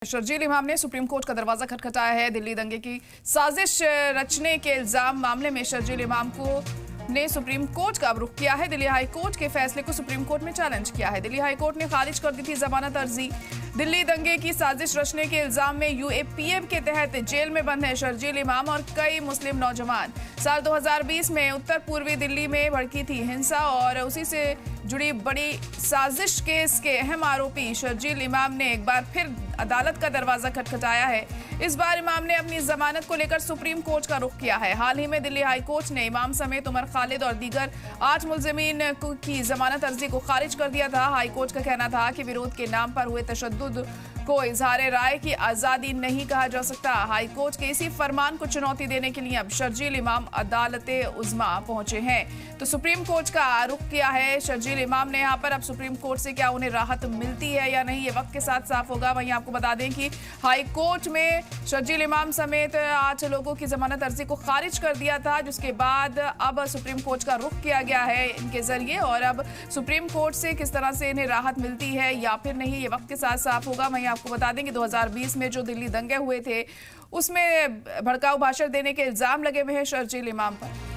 शर्जील इमाम ने supreme court का दरवाजा खटखटाया है। दिल्ली दंगे की साजिश रचने के इल्जाम मामले में शर्जील इमाम ने सुप्रीम कोर्ट का रुख किया है। दिल्ली हाई कोर्ट के फैसले को सुप्रीम कोर्ट में चैलेंज किया है। दिल्ली हाई कोर्ट ने खारिज कर दी थी जमानत अर्जी। दिल्ली दंगे की साजिश रचने के इल्जाम में यूएपीए के तहत जेल में बंद है शर्जील इमाम और कई मुस्लिम नौजवान। साल 2020 में उत्तर पूर्वी दिल्ली में भड़की थी हिंसा और उसी से जुड़ी बड़ी साजिश केस के अहम आरोपी शर्जील इमाम ने एक बार फिर अदालत का दरवाजा खटखटाया है। इस बार इमाम ने अपनी जमानत को लेकर सुप्रीम कोर्ट का रुख किया है। हाल ही में दिल्ली हाई कोर्ट ने इमाम समेत उमर खालिद और दीगर 8 मुलजिमीन की जमानत अर्जी को खारिज कर दिया था। हाई कोर्ट का कहना था कि विरोध के नाम पर हुए तशद्दुद को इजहार राय की आजादी नहीं कहा जा सकता। हाई कोर्ट के इसी फरमान को चुनौती देने के लिए अब शर्जील इमाम अदालते उज़्मा पहुंचे हैं। तो सुप्रीम कोर्ट का रुख किया है शर्जील इमाम ने। यहाँ पर अब सुप्रीम कोर्ट से क्या उन्हें राहत मिलती है या नहीं, ये वक्त के साथ साफ होगा। वहीं आपको बता दें कि हाई कोर्ट में शर्जील इमाम समेत 8 लोगों की जमानत अर्जी को खारिज कर दिया था, जिसके बाद अब सुप्रीम कोर्ट का रुख किया गया है इनके जरिए। और अब सुप्रीम कोर्ट से किस तरह से इन्हें राहत मिलती है या फिर नहीं, ये वक्त के साथ साफ होगा। वहीं आपको बता दें कि 2020 में जो दिल्ली दंगे हुए थे उसमें भड़काऊ भाषण देने के इल्जाम लगे हुए हैं शर्जील इमाम पर।